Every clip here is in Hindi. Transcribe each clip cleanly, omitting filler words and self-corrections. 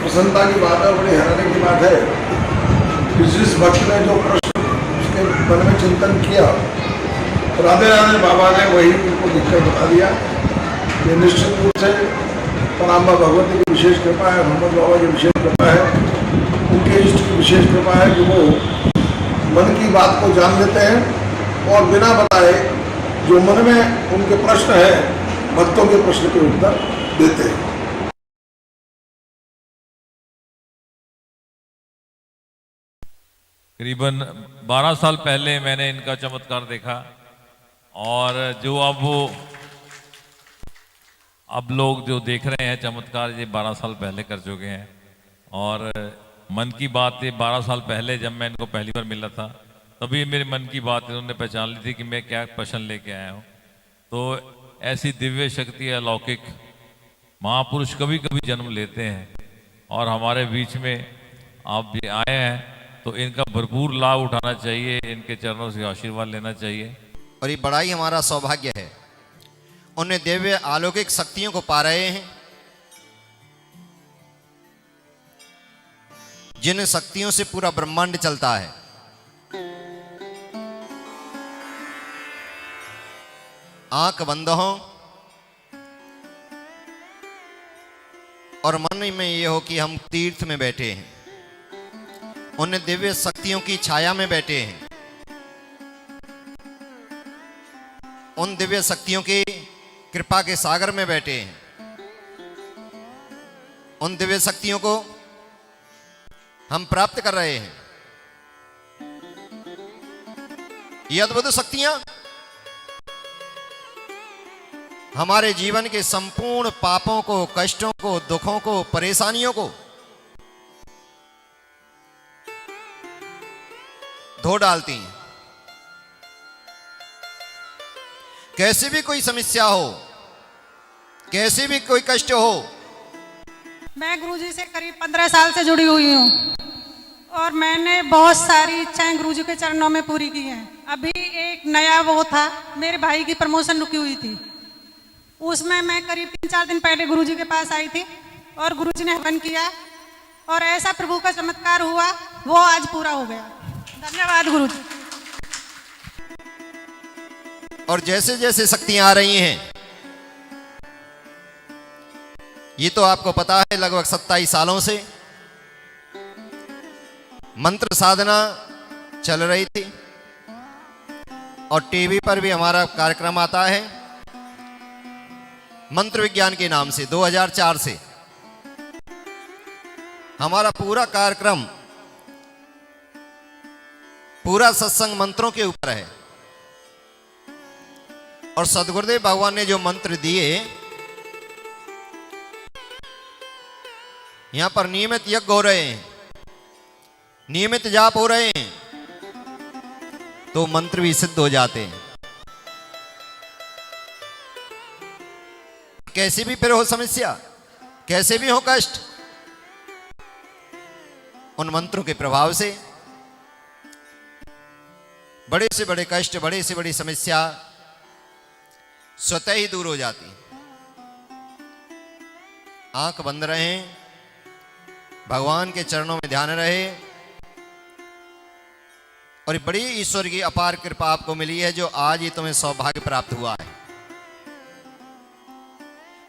प्रसन्नता की बात है, बड़ी हैरानी की बात है कि जिस भक्त ने जो प्रश्न उसके मन में चिंतन किया, राधे राधे बाबा ने वही उनको दिक्कत बता दिया। ये निश्चित रूप से पराम्बा भगवती की विशेष कृपा है, मोहम्मद बाबा की विशेष कृपा है, उनके इष्ट की विशेष कृपा है कि वो मन की बात को जान लेते हैं और बिना बताए जो मन में उनके प्रश्न है, भक्तों के प्रश्न के उत्तर देते हैं। करीबन 12 साल पहले मैंने इनका चमत्कार देखा और जो अब लोग जो देख रहे हैं चमत्कार, ये 12 साल पहले कर चुके हैं। और मन की बात ये 12 साल पहले जब मैं इनको पहली बार मिला था, तभी मेरे मन की बात इन्होंने पहचान ली थी कि मैं क्या प्रश्न लेके आया हूँ। तो ऐसी दिव्य शक्ति, अलौकिक महापुरुष कभी कभी जन्म लेते हैं और हमारे बीच में आप भी आए हैं, तो इनका भरपूर लाभ उठाना चाहिए, इनके चरणों से आशीर्वाद लेना चाहिए। और ये बड़ा ही हमारा सौभाग्य है, उन्हें दिव्य अलौकिक शक्तियों को पा रहे हैं, जिन शक्तियों से पूरा ब्रह्मांड चलता है। आंख बंद हो और मन में ये हो कि हम तीर्थ में बैठे हैं, उन दिव्य शक्तियों की छाया में बैठे हैं, उन दिव्य शक्तियों की कृपा के सागर में बैठे हैं, उन दिव्य शक्तियों को हम प्राप्त कर रहे हैं। ये अद्भुत शक्तियां हमारे जीवन के संपूर्ण पापों को, कष्टों को, दुखों को, परेशानियों को धो डालती हैं। कैसे भी कोई समस्या हो, कैसे भी कोई कष्ट हो। मैं गुरुजी से करीब 15 साल से जुड़ी हुई हूँ और मैंने बहुत सारी इच्छाएं गुरुजी के चरणों में पूरी की हैं। अभी एक नया वो था, मेरे भाई की प्रमोशन रुकी हुई थी, उसमें मैं करीब 3-4 दिन पहले गुरुजी के पास आई थी और गुरुजी ने हवन किया और ऐसा प्रभु का चमत्कार हुआ, वो आज पूरा हो गया। धन्यवाद गुरुजी। और जैसे जैसे शक्तियां आ रही हैं, ये तो आपको पता है, लगभग 27 सालों से मंत्र साधना चल रही थी और टीवी पर भी हमारा कार्यक्रम आता है मंत्र विज्ञान के नाम से। 2004 से हमारा पूरा कार्यक्रम, पूरा सत्संग मंत्रों के ऊपर है। और सदगुरुदेव भगवान ने जो मंत्र दिए, यहां पर नियमित यज्ञ हो रहे हैं, नियमित जाप हो रहे हैं, तो मंत्र भी सिद्ध हो जाते हैं। कैसी भी फिर हो समस्या, कैसे भी हो कष्ट, उन मंत्रों के प्रभाव से बड़े से बड़े कष्ट, बड़े से बड़ी समस्या स्वतः ही दूर हो जाती। आंख बंद रहें, भगवान के चरणों में ध्यान रहे और बड़ी ईश्वर की अपार कृपा आपको मिली है, जो आज ही तुम्हें सौभाग्य प्राप्त हुआ है।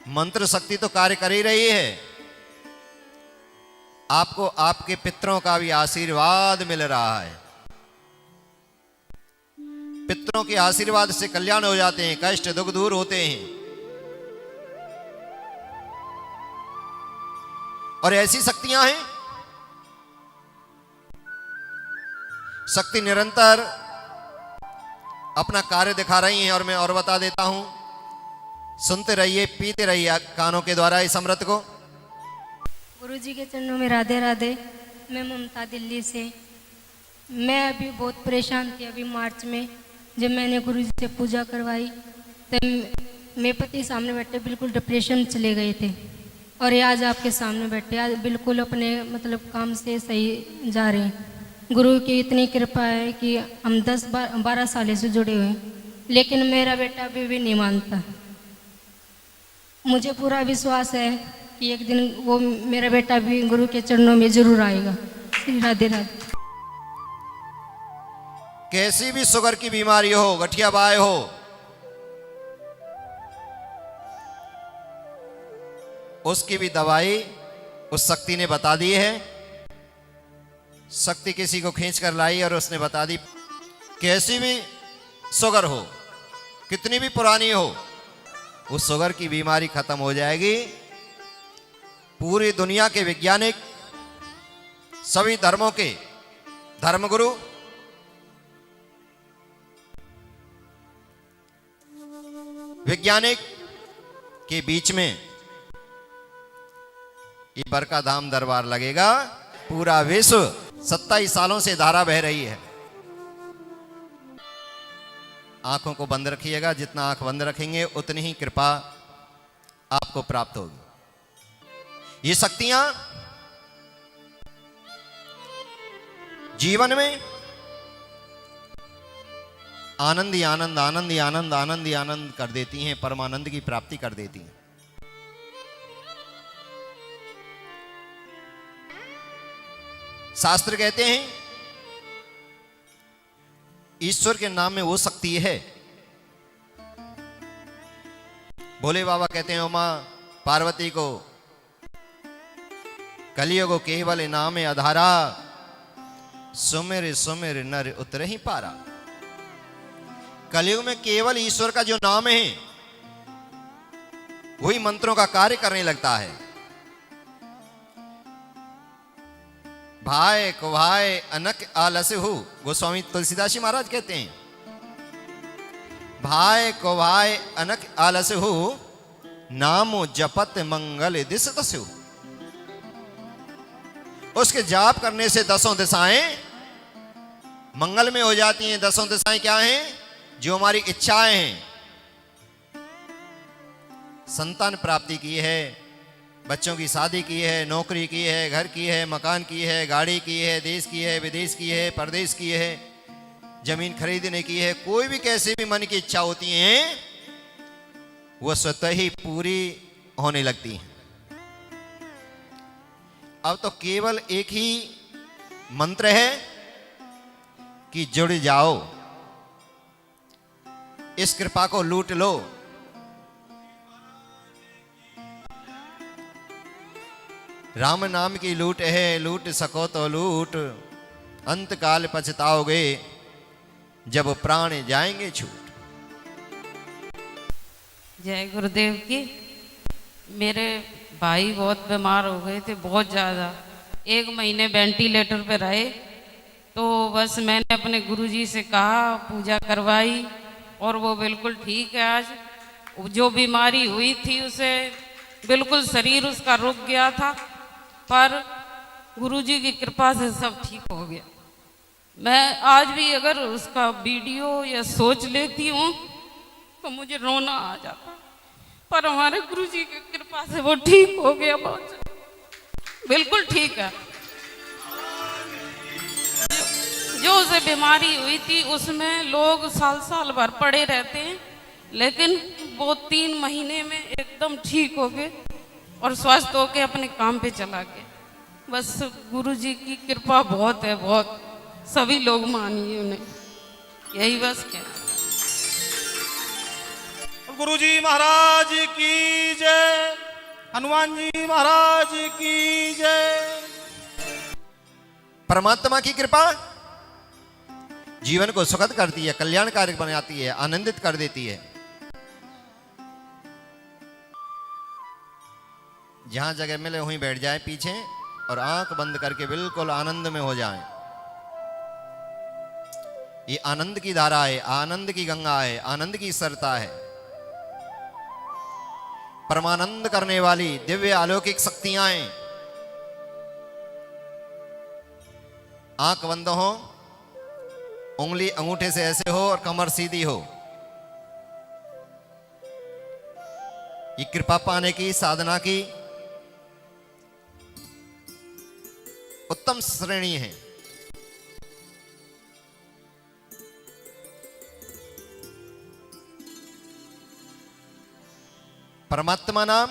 मंत्र शक्ति तो कार्य कर ही रही है, आपको आपके पितरों का भी आशीर्वाद मिल रहा है। पितरों के आशीर्वाद से कल्याण हो जाते हैं, कष्ट दुख दूर होते हैं। और ऐसी शक्तियां हैं, शक्ति निरंतर अपना कार्य दिखा रही हैं। और मैं और बता देता हूं, सुनते रहिए, पीते रहिए कानों के द्वारा इस अमृत को। गुरुजी के चरणों में राधे राधे। मैं ममता दिल्ली से। मैं अभी बहुत परेशान थी। अभी मार्च में जब मैंने गुरुजी से पूजा करवाई, तब मेरे पति सामने बैठे बिल्कुल डिप्रेशन में चले गए थे, और ये आज आपके सामने बैठे, आज बिल्कुल अपने मतलब काम से सही जा रहे हैं। गुरु की इतनी कृपा है कि हम 10-12 साल से जुड़े हुए हैं, लेकिन मेरा बेटा अभी भी नहीं मानता। मुझे पूरा विश्वास है कि एक दिन वो मेरा बेटा भी गुरु के चरणों में जरूर आएगा। श्री राधे राधे। कैसी भी शुगर की बीमारी हो, गठिया बाय हो, उसकी भी दवाई उस शक्ति ने बता दी है। शक्ति किसी को खींच कर लाई और उसने बता दी। कैसी भी शुगर हो, कितनी भी पुरानी हो, उस शुगर की बीमारी खत्म हो जाएगी। पूरी दुनिया के वैज्ञानिक, सभी धर्मों के धर्मगुरु वैज्ञानिक के बीच में ये बरका धाम दरबार लगेगा। पूरा विश्व 27 सालों से धारा बह रही है। आंखों को बंद रखिएगा, जितना आंख बंद रखेंगे उतनी ही कृपा आपको प्राप्त होगी। ये शक्तियां जीवन में आनंद ही आनंद, आनंद ही आनंद, आनंद ही आनंद कर देती हैं, परमानंद की प्राप्ति कर देती हैं। शास्त्र कहते हैं ईश्वर के नाम में वो शक्ति है। भोले बाबा कहते हैं उमा पार्वती को कलियुग केवल नाम आधारा, सुमिर सुमिर नर उतर ही पारा। कलियुग में केवल ईश्वर का जो नाम है वही मंत्रों का कार्य करने लगता है। भाई कुभाई अनक आलस हो, गोस्वामी तुलसीदास जी महाराज कहते हैं भाई कुभाई अनक आलस हो, नामो जपत मंगल दिस दस्यु। उसके जाप करने से दसों दिशाएं मंगल में हो जाती हैं। दसों दिशाएं क्या हैं? जो हमारी इच्छाएं हैं। संतान प्राप्ति की है, बच्चों की शादी की है, नौकरी की है, घर की है, मकान की है, गाड़ी की है, देश की है, विदेश की है, परदेश की है, जमीन खरीदने की है। कोई भी कैसी भी मन की इच्छा होती है वह स्वतः ही पूरी होने लगती है। अब तो केवल एक ही मंत्र है कि जुड़ जाओ, इस कृपा को लूट लो। राम नाम की लूट है, लूट सको तो लूट, अंत काल पछताओगे जब प्राण जाएंगे छूट। जय गुरुदेव की। मेरे भाई बहुत बीमार हो गए थे, बहुत ज़्यादा। 1 महीने वेंटिलेटर पे रहे। तो बस मैंने अपने गुरुजी से कहा, पूजा करवाई और वो बिल्कुल ठीक है। आज जो बीमारी हुई थी उसे बिल्कुल शरीर उसका रुक गया था, पर गुरुजी की कृपा से सब ठीक हो गया। मैं आज भी अगर उसका वीडियो या सोच लेती हूँ तो मुझे रोना आ जाता, पर हमारे गुरुजी की कृपा से वो ठीक हो गया, बहुत बिल्कुल ठीक है। जो उसे बीमारी हुई थी उसमें लोग साल साल भर पड़े रहते हैं, लेकिन वो 3 महीने में एकदम ठीक हो गए और स्वस्थ होके अपने काम पे चला गया। बस गुरुजी की कृपा बहुत है, बहुत। सभी लोग मानिए उन्हें, यही बस कहना। गुरुजी महाराज की जय, हनुमान जी महाराज की जय। परमात्मा की कृपा जीवन को सुखद करती है, कल्याणकारी बनाती है, आनंदित कर देती है। जहां जगह मिले वहीं बैठ जाए पीछे और आंख बंद करके बिल्कुल आनंद में हो जाएं। ये आनंद की धारा है, आनंद की गंगा है, आनंद की सरता है। परमानंद करने वाली दिव्य अलौकिक शक्तियां हैं। आंख बंद हो, उंगली अंगूठे से ऐसे हो और कमर सीधी हो। ये कृपा पाने की साधना की उत्तम श्रेणी है। परमात्मा नाम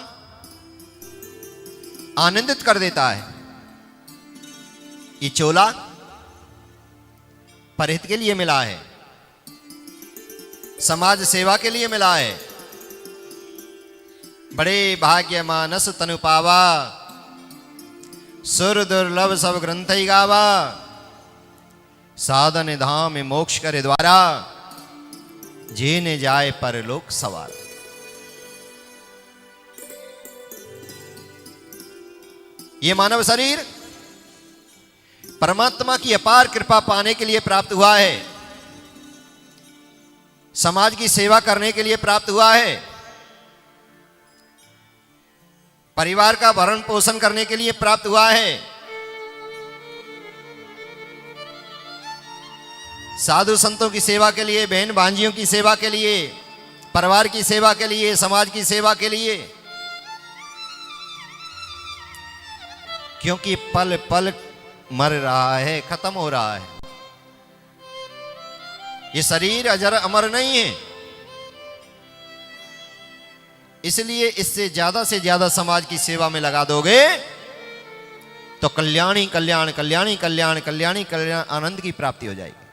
आनंदित कर देता है। ये चोला परहित के लिए मिला है, समाज सेवा के लिए मिला है। बड़े भाग्य मानस तनु पावा, सुर दुर्लभ सब ग्रंथ गावा, साधन धाम मोक्ष करे द्वारा, जेने जाए परलोक सवार। ये मानव शरीर परमात्मा की अपार कृपा पाने के लिए प्राप्त हुआ है, समाज की सेवा करने के लिए प्राप्त हुआ है, परिवार का भरण पोषण करने के लिए प्राप्त हुआ है, साधु संतों की सेवा के लिए, बहन भांजियों की सेवा के लिए, परिवार की सेवा के लिए, समाज की सेवा के लिए। क्योंकि पल पल मर रहा है, खत्म हो रहा है। ये शरीर अजर अमर नहीं है, इसलिए इससे ज्यादा समाज की सेवा में लगा दोगे तो कल्याणी कल्याण कल्याणी कल्याण कल्याणी कल्याण आनंद की प्राप्ति हो जाएगी।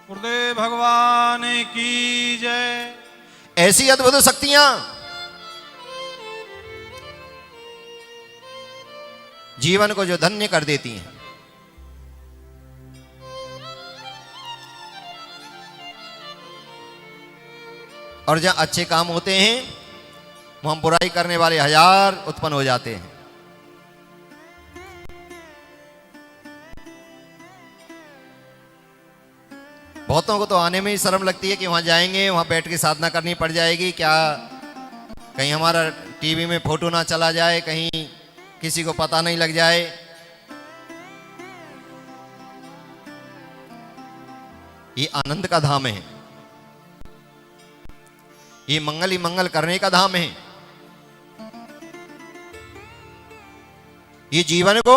गुरुदेव भगवान की जय। ऐसी अद्भुत शक्तियां जीवन को जो धन्य कर देती हैं। और जहां अच्छे काम होते हैं वहां बुराई करने वाले हजार उत्पन्न हो जाते हैं। बहुतों को तो आने में ही शर्म लगती है कि वहां जाएंगे, वहां बैठ के साधना करनी पड़ जाएगी, क्या कहीं हमारा टीवी में फोटो ना चला जाए, कहीं किसी को पता नहीं लग जाए। ये आनंद का धाम है, ये मंगल ही मंगल करने का धाम है, ये जीवन को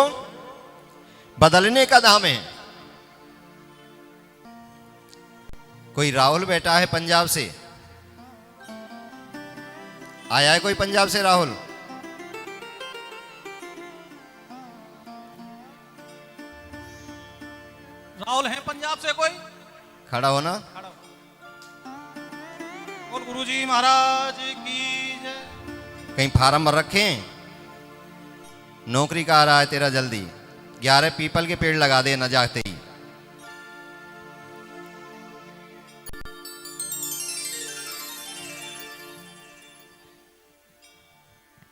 बदलने का धाम है। कोई राहुल बैठा है पंजाब से, आया है कोई पंजाब से राहुल? राहुल है पंजाब से कोई? खड़ा हो ना। खड़ा हो। और गुरुजी महाराज की जय। कहीं फार्म भर रखे हैं? नौकरी का आ रहा है तेरा जल्दी, 11 पीपल के पेड़ लगा दे न जाते ही।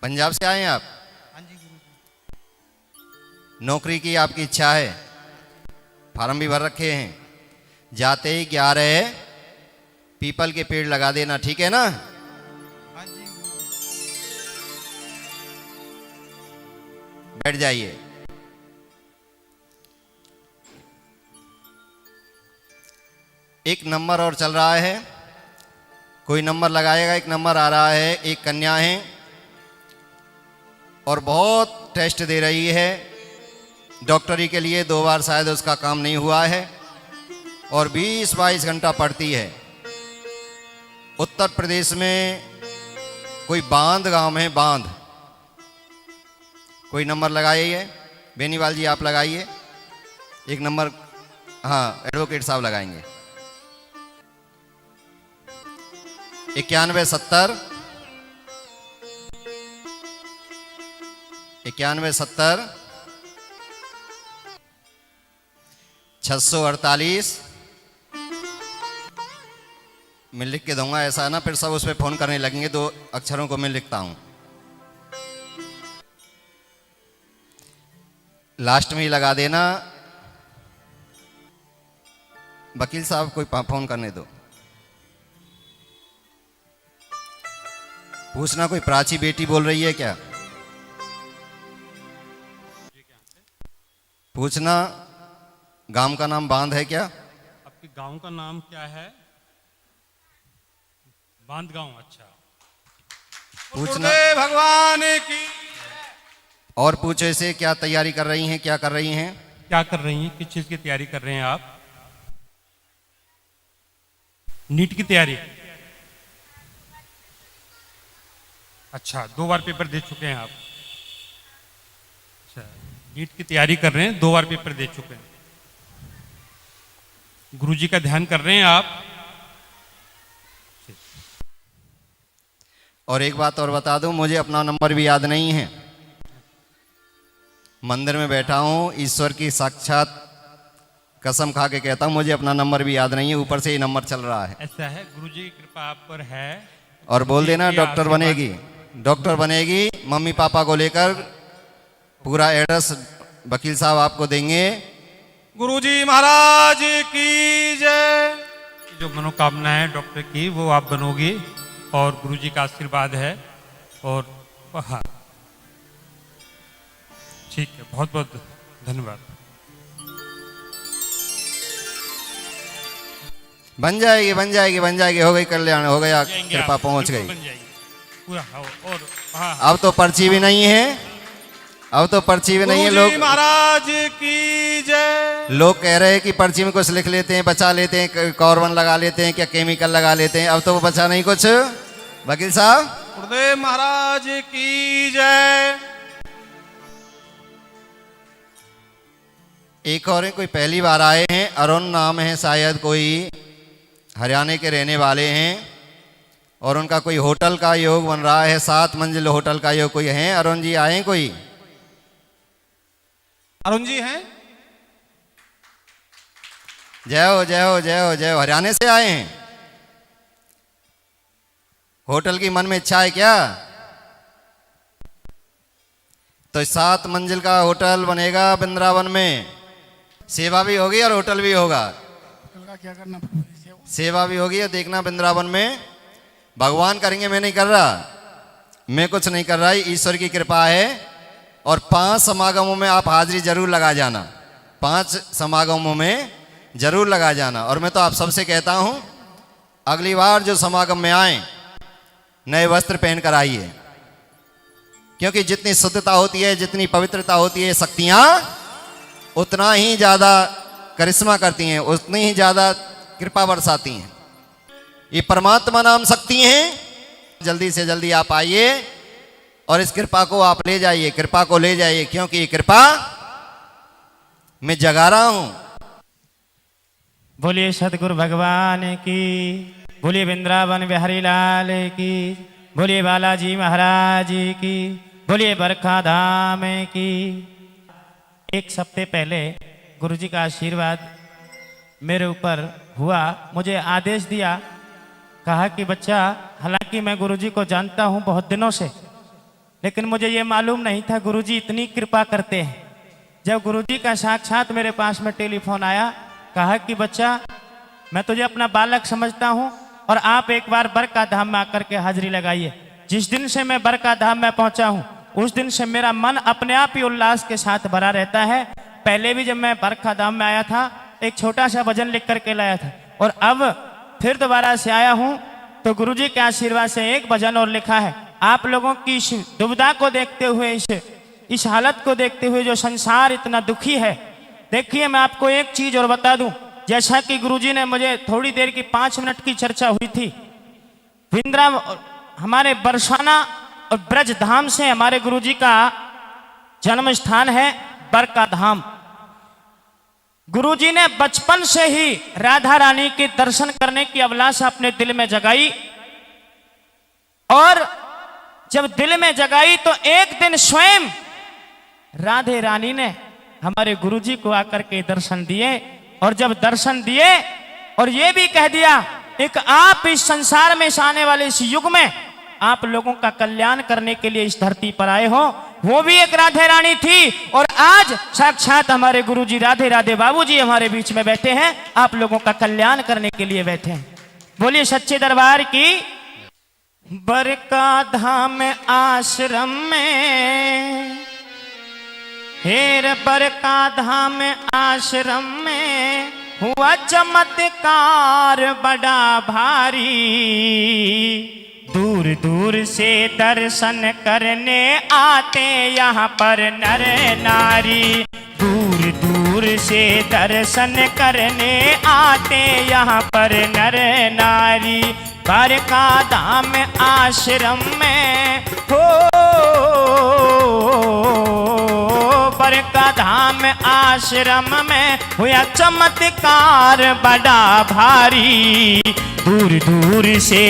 पंजाब से आए हैं आप? हाँ जी गुरुजी। नौकरी की आपकी इच्छा है, फार्म भी भर रखे हैं, जाते ही 11 पीपल के पेड़ लगा देना, ठीक है ना? हाँ जी गुरुजी। बैठ जाइए। एक नंबर और चल रहा है, कोई नंबर लगाएगा? एक नंबर आ रहा है, एक कन्या है और बहुत टेस्ट दे रही है डॉक्टरी के लिए, 2 बार शायद उसका काम नहीं हुआ है और 20-22 घंटा पढ़ती है। उत्तर प्रदेश में कोई बांध गांव है, बांध। कोई नंबर लगाइए, बेनीवाल जी आप लगाइए एक नंबर। हाँ, एडवोकेट साहब लगाएंगे। 9170 648। मैं लिख के दूंगा, ऐसा है ना फिर सब उस पर फोन करने लगेंगे, 2 अक्षरों को मैं लिखता हूं, लास्ट में ही लगा देना। वकील साहब कोई फोन करने दो। पूछना कोई प्राची बेटी बोल रही है क्या? पूछना गांव का नाम बांध है क्या? आपके गांव का नाम क्या है? बांध गांव। अच्छा, पूछना। गुरुदेव भगवान की। और पूछो इसे, क्या तैयारी कर रही हैं, क्या कर रही हैं? क्या कर रही हैं? किस चीज की तैयारी कर रहे हैं आप? नीट की तैयारी। अच्छा, 2 बार पेपर दे चुके हैं आप। अच्छा, नीट की तैयारी कर रहे हैं, 2 बार पेपर दे चुके हैं। गुरुजी का ध्यान कर रहे हैं आप। और एक बात और बता दूं, मुझे अपना नंबर भी याद नहीं है। मंदिर में बैठा हूं, ईश्वर की साक्षात कसम खा के कहता हूं, मुझे अपना नंबर भी याद नहीं है, ऊपर से ही नंबर चल रहा है। ऐसा है, गुरुजी की कृपा आप पर है। और बोल देना जी, डॉक्टर आशीर्वाद। बनेगी, डॉक्टर बनेगी। मम्मी पापा को लेकर पूरा एड्रेस वकील साहब आपको देंगे। गुरुजी महाराज की जय। जो मनोकामना है डॉक्टर की वो आप बनोगी, और गुरुजी का आशीर्वाद है। और हाँ, ठीक है, बहुत बहुत धन्यवाद। बन जाएगी, बन जाएगी, बन जाएगी, हो गई कल्याण, हो गया, जाएंगे कृपा आप, पहुंच बिल्कुल गई। बन जाएगी पूरा। हाँ, और हाँ, अब तो पर्ची भी नहीं है, अब तो पर्ची भी नहीं है। गुरुजी लोग महाराज की जय। लोग कह रहे हैं कि पर्ची में कुछ लिख लेते हैं, बचा लेते हैं, कॉर्बन लगा लेते हैं, क्या केमिकल लगा लेते हैं। अब तो वो बचा नहीं कुछ। वकील साहब, गुरुदेव महाराज की जय। एक और हैं, कोई पहली बार आए हैं, अरुण नाम है, शायद कोई हरियाणा के रहने वाले हैं, और उनका कोई होटल का योग बन रहा है, 7 मंजिल होटल का योग। कोई है अरुण जी, आए हैं कोई? अरुण जी हैं? जय हो, जय हो, जय हो, जय हो। हरियाणा से आए हैं। होटल की मन में इच्छा है क्या? तो 7 मंजिल का होटल बनेगा वृंदावन में। सेवा भी होगी और होटल भी होगा। क्या करना, सेवा भी होगी और देखना वृंदावन में भगवान करेंगे, मैं नहीं कर रहा, मैं कुछ नहीं कर रहा, ईश्वर की कृपा है। और 5 समागमों में आप हाजिरी जरूर लगा जाना, 5 समागमों में जरूर लगा जाना। और मैं तो आप सबसे कहता हूं, अगली बार जो समागम में आए, नए वस्त्र पहन कर आइए, क्योंकि जितनी शुद्धता होती है, जितनी पवित्रता होती है, शक्तियां उतना ही ज्यादा करिश्मा करती हैं, उतनी ही ज्यादा कृपा बरसाती हैं। ये परमात्मा नाम शक्ति हैं। जल्दी से जल्दी आप आइए और इस कृपा को आप ले जाइए, कृपा को ले जाइए, क्योंकि ये कृपा मैं जगा रहा हूं। बोलिए सतगुरु भगवान की, बोलिए वृंदावन बिहारी लाल की, बोलिए बालाजी महाराज की, बोलिए बरखा धाम की। 1 हफ्ते पहले गुरुजी का आशीर्वाद मेरे ऊपर हुआ। मुझे आदेश दिया, कहा कि बच्चा, हालांकि मैं गुरुजी को जानता हूं बहुत दिनों से, लेकिन मुझे ये मालूम नहीं था गुरुजी इतनी कृपा करते हैं। जब गुरुजी का साक्षात मेरे पास में टेलीफोन आया, कहा कि बच्चा, मैं तुझे अपना बालक समझता हूं और आप एक बार बरका धाम में आकर के हाजिरी लगाइए। जिस दिन से मैं बरका धाम में पहुंचा हूं, उस दिन से मेरा मन अपने आप ही उल्लास के साथ भरा रहता है। पहले भी जब मैं बरखा धाम में आया था, एक छोटा सा भजन लिख करके लाया था, और अब फिर दोबारा से आया हूं तो गुरुजी के आशीर्वाद से एक भजन और लिखा है। आप लोगों की इस दुविधा को देखते हुए, इस हालत को देखते हुए, जो संसार इतना दुखी है, देखिए मैं आपको एक चीज और बता दूं। जैसा कि गुरुजी ने मुझे थोड़ी देर की 5 मिनट की चर्चा हुई थी, वृंदावन हमारे बरसाना और ब्रज धाम से हमारे गुरुजी का जन्म स्थान है बरका धाम। गुरुजी ने बचपन से ही राधा रानी के दर्शन करने की अभिलाषा अपने दिल में जगाई, और जब दिल में जगाई तो एक दिन स्वयं राधे रानी ने हमारे गुरुजी को आकर के दर्शन दिए। और जब दर्शन दिए और ये भी कह दिया, एक आप इस संसार में आने वाले इस युग में आप लोगों का कल्याण करने के लिए इस धरती पर आए हो, वो भी एक राधे रानी थी। और आज साक्षात हमारे गुरुजी राधे राधे बाबूजी हमारे बीच में बैठे हैं, आप लोगों का कल्याण करने के लिए बैठे हैं। बोलिए सच्चे दरबार की। बरका धाम आश्रम में, हेर बरका धाम आश्रम में हुआ चमत्कार बड़ा भारी। दूर दूर से दर्शन करने आते यहाँ पर नर नारी, दूर दूर से दर्शन करने आते यहाँ पर नर नारी। बरका धाम आश्रम में हो द्वारका धाम आश्रम में हुआ चमत्कार बड़ा भारी। दूर दूर से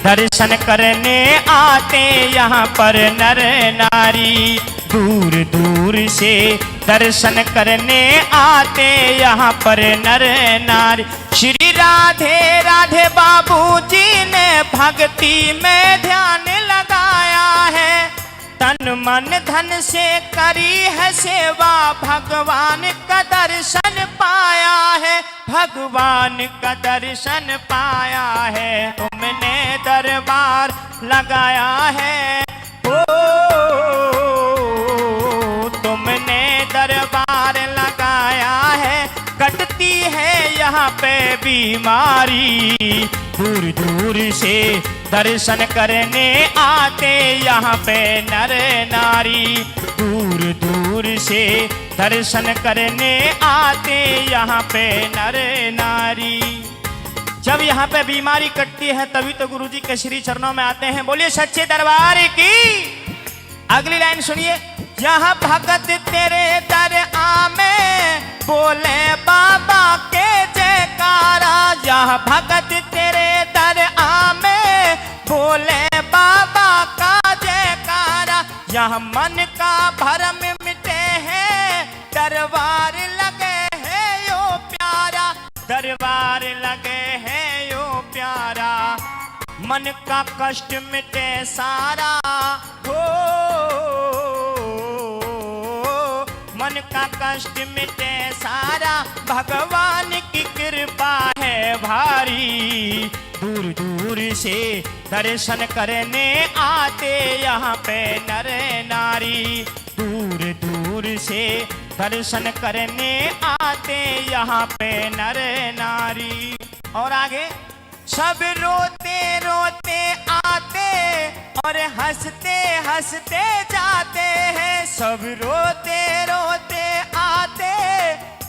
दर्शन करने आते यहाँ पर नर नारी। दूर दूर से दर्शन करने आते यहाँ पर नर नारी। श्री राधे राधे बाबूजी ने भक्ति में ध्यान लगाया है। तन मन धन से करी है सेवा, भगवान का दर्शन पाया है। भगवान का दर्शन पाया है। तुमने दरबार लगाया है, ओ तुमने दरबार लगाया है। कटती है यहाँ पे बीमारी। दूर दूर से दर्शन करने आते यहाँ पे नर नारी। दूर दूर से दर्शन करने आते यहाँ पे नर नारी। जब यहाँ पे बीमारी कटती है तभी तो गुरुजी के श्री चरणों में आते हैं। बोलिए सच्चे दरबार की। अगली लाइन सुनिए। यहाँ भगत तेरे दर आमे, बोले बाबा के जयकारा। यहाँ भगत तेरे दर आमे, बोले बाबा का जयकारा। यहाँ मन का भरम मिटे हैं, दरबार लगे है यो प्यारा। दरबार लगे है यो प्यारा। मन का कष्ट मिटे सारा, हो मन का कष्ट मिटे सारा। भगवान की कृपा है भारी। दूर दूर से दर्शन करने आते यहाँ पे नर नारी। दूर दूर से दर्शन करने आते यहाँ पे नर नारी। और आगे। सब रोते रोते आते और हंसते हंसते जाते हैं। सब रोते रोते आते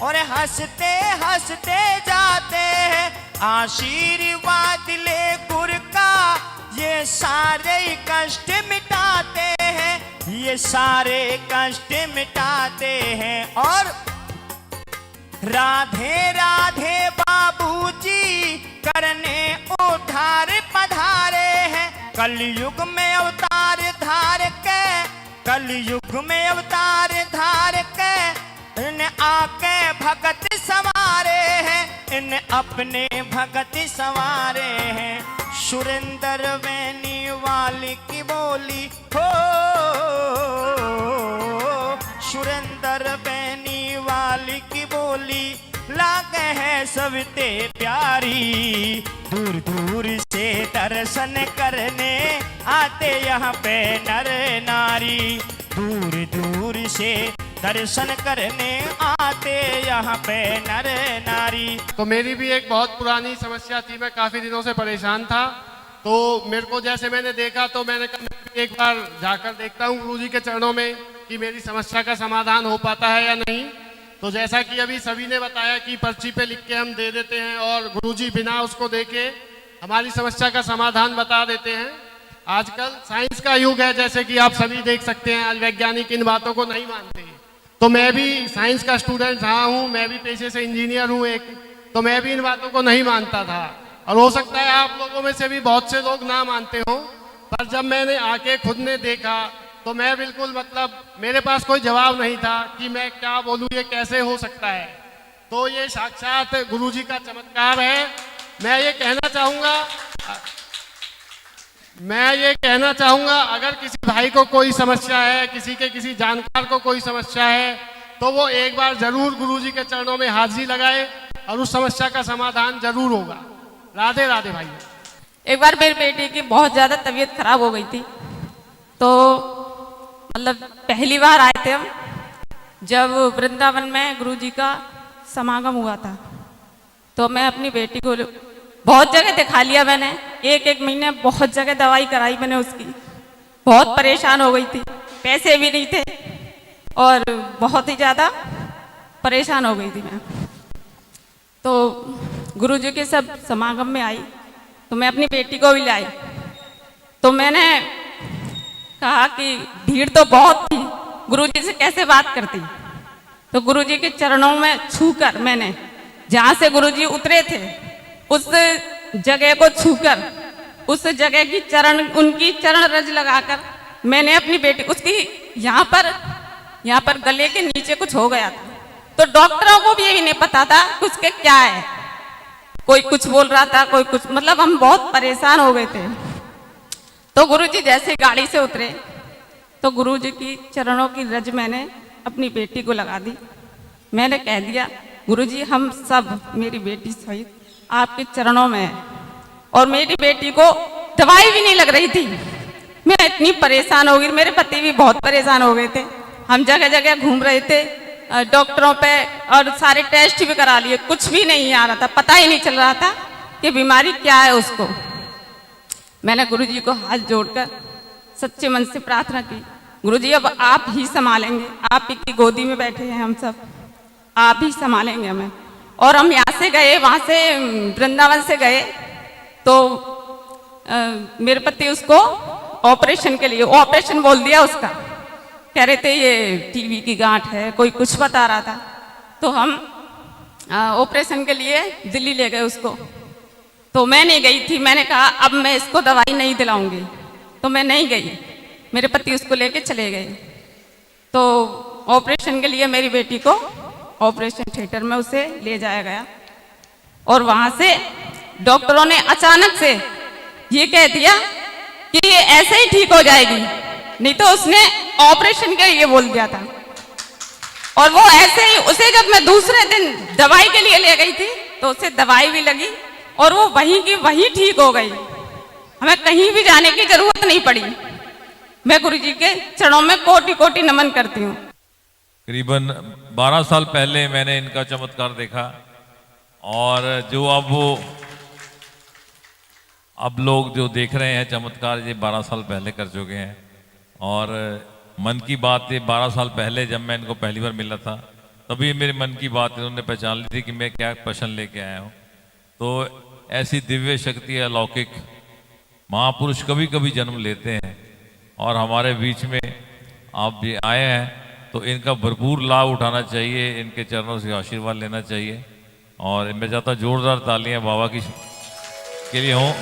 और हंसते हंसते जाते हैं। आशीर्वाद ले गुरु का ये सारे कष्ट मिटाते हैं। ये सारे कष्ट मिटाते हैं। और राधे राधे बाबूजी करने उद्धार पधारे हैं। कलयुग में अवतार धार के, कलयुग में अवतार धार के इन आके भगत संवारे हैं। इन अपने भगत संवारे हैं। सुरेंद्र वैनी वाली की बोली हो, सुरेंद्र वैनी वाली की बोली लागे है सबते प्यारी। दूर दूर से दर्शन करने आते यहाँ पे नर नारी। दूर दूर से दर्शन करने आते यहाँ पे नर नारी। तो मेरी भी एक बहुत पुरानी समस्या थी। मैं काफ़ी दिनों से परेशान था। तो मेरे को जैसे मैंने देखा तो मैंने कहा मैं एक बार जाकर देखता हूँ गुरुजी के चरणों में कि मेरी समस्या का समाधान हो पाता है या नहीं। तो जैसा कि अभी सभी ने बताया कि पर्ची पे लिख के हम दे देते हैं और गुरुजी बिना उसको देखे हमारी समस्या का समाधान बता देते हैं। आजकल साइंस का युग है, जैसे कि आप सभी देख सकते हैं। आज वैज्ञानिक इन बातों को नहीं मानते। तो मैं भी साइंस का स्टूडेंट रहा हूँ, मैं भी पेशे से इंजीनियर हूँ एक, तो मैं भी इन बातों को नहीं मानता था। और हो सकता है आप लोगों में से भी बहुत से लोग ना मानते हो। पर जब मैंने आके खुद ने देखा तो मैं बिल्कुल मेरे पास कोई जवाब नहीं था कि मैं क्या बोलूँ, ये कैसे हो सकता है। तो ये साक्षात गुरुजी का चमत्कार है। मैं ये कहना चाहूँगा अगर किसी भाई को कोई समस्या है, किसी जानकार को कोई समस्या है, तो वो एक बार जरूर गुरुजी के चरणों में हाजिरी लगाए और उस समस्या का समाधान जरूर होगा। राधे राधे भाई। एक बार मेरी बेटी की बहुत ज़्यादा तबीयत खराब हो गई थी। तो पहली बार आए थे हम जब वृंदावन में गुरुजी का समागम हुआ था। तो मैं अपनी बेटी को बहुत जगह दिखा लिया मैंने, एक महीने बहुत जगह दवाई कराई मैंने उसकी। बहुत परेशान हो गई थी, पैसे भी नहीं थे और बहुत ही ज़्यादा परेशान हो गई थी मैं। तो गुरुजी के सब समागम में आई तो मैं अपनी बेटी को भी लाई। तो मैंने कहा कि भीड़ तो बहुत थी, गुरुजी से कैसे बात करती। तो गुरुजी के चरणों में छूकर मैंने, जहाँ से गुरुजी उतरे थे उस जगह को छूकर, उस जगह की उनकी चरण रज लगाकर मैंने अपनी बेटी, उसकी यहाँ पर गले के नीचे कुछ हो गया था। तो डॉक्टरों को भी ये भी नहीं पता था कि उसके क्या है, कोई कुछ बोल रहा था, कोई कुछ, मतलब हम बहुत परेशान हो गए थे। तो गुरुजी जैसे गाड़ी से उतरे तो गुरुजी की चरणों की रज मैंने अपनी बेटी को लगा दी। मैंने कह दिया, गुरुजी हम सब, मेरी बेटी सहित आपके चरणों में है। और मेरी बेटी को दवाई भी नहीं लग रही थी। मैं इतनी परेशान हो गई, मेरे पति भी बहुत परेशान हो गए थे। हम जगह जगह घूम रहे थे डॉक्टरों पे, और सारे टेस्ट भी करा लिए, कुछ भी नहीं आ रहा था, पता ही नहीं चल रहा था कि बीमारी क्या है उसको। मैंने गुरुजी को हाथ जोड़कर सच्चे मन से प्रार्थना की, गुरुजी अब आप ही संभालेंगे, आप ही की गोदी में बैठे हैं हम सब, आप ही संभालेंगे हमें। और हम यहाँ से गए, वहाँ से वृंदावन से गए तो मेरे पति उसको ऑपरेशन के लिए, ऑपरेशन बोल दिया उसका, कह रहे थे ये टीबी की गांठ है, कोई कुछ बता रहा था। तो हम ऑपरेशन के लिए दिल्ली ले गए उसको। तो मैं नहीं गई थी, मैंने कहा अब मैं इसको दवाई नहीं दिलाऊंगी, तो मैं नहीं गई। मेरे पति उसको लेके चले गए। तो ऑपरेशन के लिए मेरी बेटी को ऑपरेशन थिएटर में उसे ले जाया गया, और वहां से डॉक्टरों ने अचानक से ये कह दिया कि ये ऐसे ही ठीक हो जाएगी, नहीं तो उसने ऑपरेशन के लिए बोल दिया था। और वो ऐसे ही, उसे जब मैं दूसरे दिन दवाई के लिए ले गई थी तो उसे दवाई भी लगी और वो वहीं की वहीं ठीक हो गई। हमें कहीं भी जाने की जरूरत नहीं पड़ी। मैं गुरुजी के चरणों में कोटि कोटि नमन करती हूँ। करीबन 12 साल पहले मैंने इनका चमत्कार देखा, और जो अब लोग जो देख रहे हैं चमत्कार, ये 12 साल पहले कर चुके हैं। और मन की बात, ये 12 साल पहले जब मैं इनको पहली बार मिला था, तभी मेरे मन की बात इन्होंने पहचान ली थी कि मैं क्या प्रश्न लेके आया हूँ। तो ऐसी दिव्य शक्ति, अलौकिक महापुरुष कभी कभी जन्म लेते हैं, और हमारे बीच में आप भी आए हैं, तो इनका भरपूर लाभ उठाना चाहिए, इनके चरणों से आशीर्वाद लेना चाहिए। और मैं चाहता जोरदार तालियां बाबा की के लिए हों।